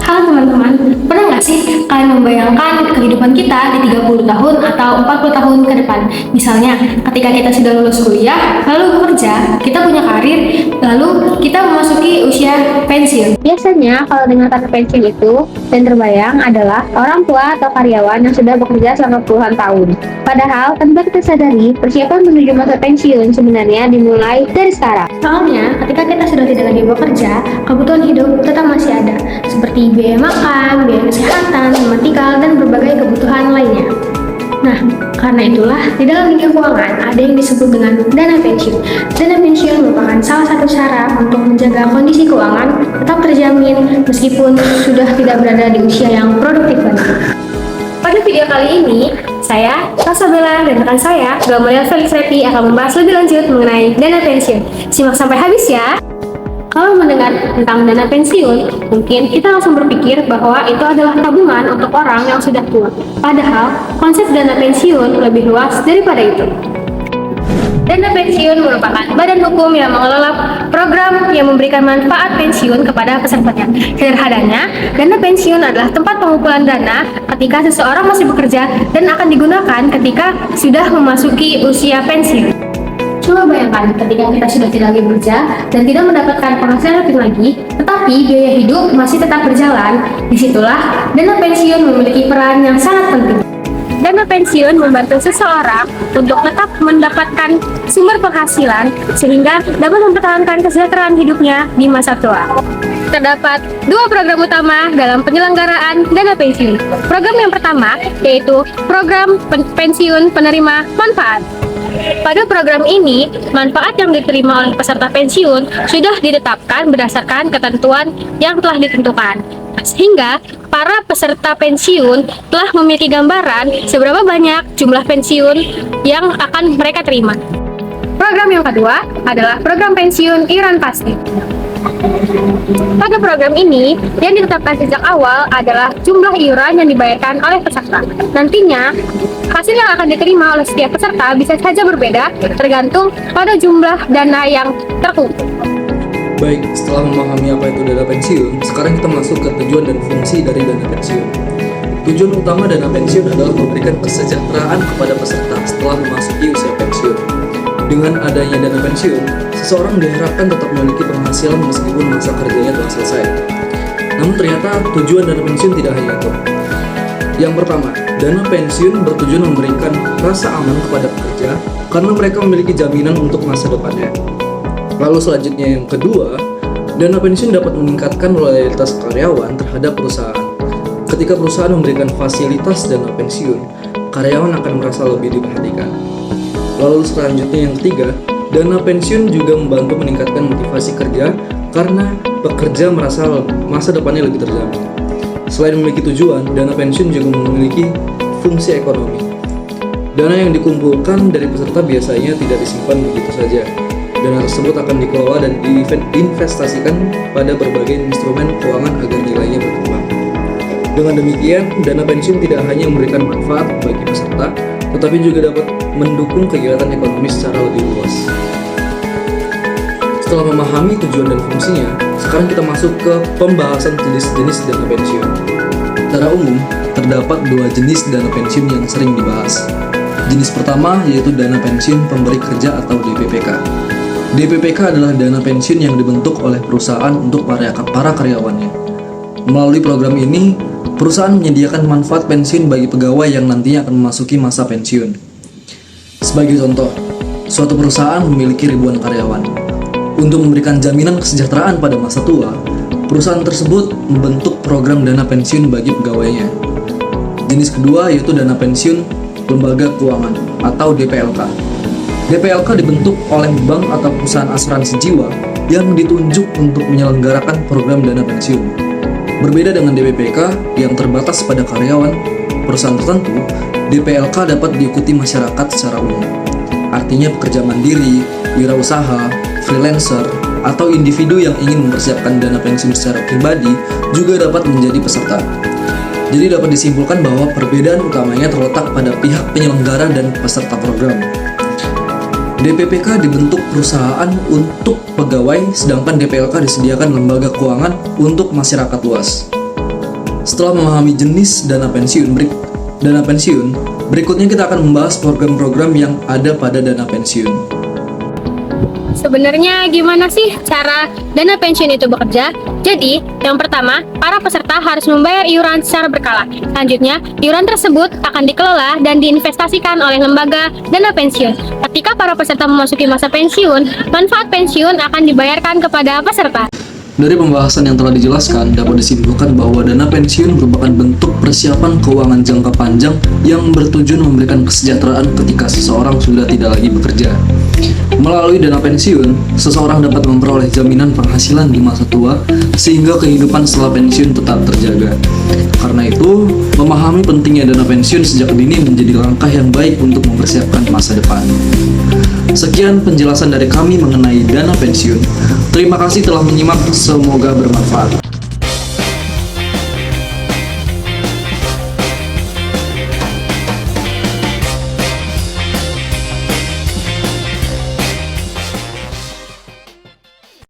Halo teman-teman, pernah nggak sih kalian membayangkan kehidupan kita di 30 tahun atau 40 tahun ke depan? Misalnya, ketika kita sudah lulus kuliah, lalu bekerja, kita punya karir, lalu kita memasuki usia pensiun. Biasanya kalau dengar kata pensiun itu, yang terbayang adalah orang tua atau karyawan yang sudah bekerja selama puluhan tahun. Padahal, tanpa kita sadari, persiapan menuju masa pensiun sebenarnya dimulai dari sekarang. Soalnya, ketika kita sudah tidak lagi bekerja, kebutuhan hidup tetap masih ada, seperti biaya makan, biaya kesehatan, medical, dan berbagai kebutuhan lainnya. Nah, karena itulah, di dalam dunia keuangan ada yang disebut dengan dana pensiun. Dana pensiun merupakan salah satu cara untuk menjaga kondisi keuangan tetap terjamin meskipun sudah tidak berada di usia yang produktif lagi. Pada video kali ini, saya, Tasabella, dan rekan saya, Gamaliel Felix Repi akan membahas lebih lanjut mengenai dana pensiun. Simak sampai habis ya! Kalau mendengar tentang dana pensiun, mungkin kita langsung berpikir bahwa itu adalah tabungan untuk orang yang sudah tua. Padahal, konsep dana pensiun lebih luas daripada itu. Dana pensiun merupakan badan hukum yang mengelola program yang memberikan manfaat pensiun kepada pesertanya. Sederhananya, dana pensiun adalah tempat pengumpulan dana ketika seseorang masih bekerja dan akan digunakan ketika sudah memasuki usia pensiun. Coba bayangkan ketika kita sudah tidak lagi bekerja dan tidak mendapatkan penghasilan lebih lagi, tetapi biaya hidup masih tetap berjalan. Disitulah dana pensiun memiliki peran yang sangat penting. Dana pensiun membantu seseorang untuk tetap mendapatkan sumber penghasilan sehingga dapat mempertahankan kesejahteraan hidupnya di masa tua. Terdapat dua program utama dalam penyelenggaraan dana pensiun. Program yang pertama yaitu program pensiun penerima manfaat. Pada program ini, manfaat yang diterima oleh peserta pensiun sudah ditetapkan berdasarkan ketentuan yang telah ditentukan. Sehingga para peserta pensiun telah memiliki gambaran seberapa banyak jumlah pensiun yang akan mereka terima. Program yang kedua adalah program pensiun iuran pasti. Pada program ini, yang ditetapkan sejak awal adalah jumlah iuran yang dibayarkan oleh peserta. Nantinya, hasil yang akan diterima oleh setiap peserta bisa saja berbeda tergantung pada jumlah dana yang terkumpul. Baik, setelah memahami apa itu dana pensiun, sekarang kita masuk ke tujuan dan fungsi dari dana pensiun. Tujuan utama dana pensiun adalah memberikan kesejahteraan kepada peserta setelah memasuki usia pensiun. Dengan adanya dana pensiun, seseorang diharapkan tetap memiliki penghasilan meskipun masa kerjanya telah selesai. Namun ternyata tujuan dana pensiun tidak hanya itu. Yang pertama, dana pensiun bertujuan memberikan rasa aman kepada pekerja karena mereka memiliki jaminan untuk masa depannya. Lalu selanjutnya yang kedua, dana pensiun dapat meningkatkan loyalitas karyawan terhadap perusahaan. Ketika perusahaan memberikan fasilitas dana pensiun, karyawan akan merasa lebih diperhatikan. Lalu selanjutnya yang ketiga, dana pensiun juga membantu meningkatkan motivasi kerja karena pekerja merasa masa depannya lebih terjamin. Selain memiliki tujuan, dana pensiun juga memiliki fungsi ekonomi. Dana yang dikumpulkan dari peserta biasanya tidak disimpan begitu saja. Dana tersebut akan dikelola dan diinvestasikan pada berbagai instrumen keuangan agar nilainya berkembang. Dengan demikian, dana pensiun tidak hanya memberikan manfaat bagi peserta, tetapi juga dapat mendukung kegiatan ekonomi secara lebih luas. Setelah memahami tujuan dan fungsinya, sekarang kita masuk ke pembahasan jenis-jenis dana pensiun. Secara umum, terdapat dua jenis dana pensiun yang sering dibahas. Jenis pertama yaitu dana pensiun pemberi kerja atau DPPK. DPPK adalah dana pensiun yang dibentuk oleh perusahaan untuk para karyawannya. Melalui program ini, perusahaan menyediakan manfaat pensiun bagi pegawai yang nantinya akan memasuki masa pensiun. Sebagai contoh, suatu perusahaan memiliki ribuan karyawan. Untuk memberikan jaminan kesejahteraan pada masa tua, perusahaan tersebut membentuk program dana pensiun bagi pegawainya. Jenis kedua yaitu dana pensiun lembaga keuangan atau DPLK. DPLK dibentuk oleh bank atau perusahaan asuransi jiwa yang ditunjuk untuk menyelenggarakan program dana pensiun. Berbeda dengan DPPK yang terbatas pada karyawan perusahaan tertentu, DPLK dapat diikuti masyarakat secara umum. Artinya pekerja mandiri, wirausaha, freelancer, atau individu yang ingin mempersiapkan dana pensiun secara pribadi juga dapat menjadi peserta. Jadi dapat disimpulkan bahwa perbedaan utamanya terletak pada pihak penyelenggara dan peserta program. DPPK dibentuk perusahaan untuk pegawai, sedangkan DPLK disediakan lembaga keuangan untuk masyarakat luas. Setelah memahami jenis dana pensiun, berikutnya kita akan membahas program-program yang ada pada dana pensiun. Sebenarnya gimana sih cara dana pensiun itu bekerja? Jadi, yang pertama, para peserta harus membayar iuran secara berkala. Selanjutnya, iuran tersebut akan dikelola dan diinvestasikan oleh lembaga dana pensiun. Ketika para peserta memasuki masa pensiun, manfaat pensiun akan dibayarkan kepada peserta. Dari pembahasan yang telah dijelaskan, dapat disimpulkan bahwa dana pensiun merupakan bentuk persiapan keuangan jangka panjang yang bertujuan memberikan kesejahteraan ketika seseorang sudah tidak lagi bekerja. Melalui dana pensiun, seseorang dapat memperoleh jaminan penghasilan di masa tua sehingga kehidupan setelah pensiun tetap terjaga. Karena itu, memahami pentingnya dana pensiun sejak dini menjadi langkah yang baik untuk mempersiapkan masa depan. Sekian penjelasan dari kami mengenai dana pensiun. Terima kasih telah menyimak, semoga bermanfaat.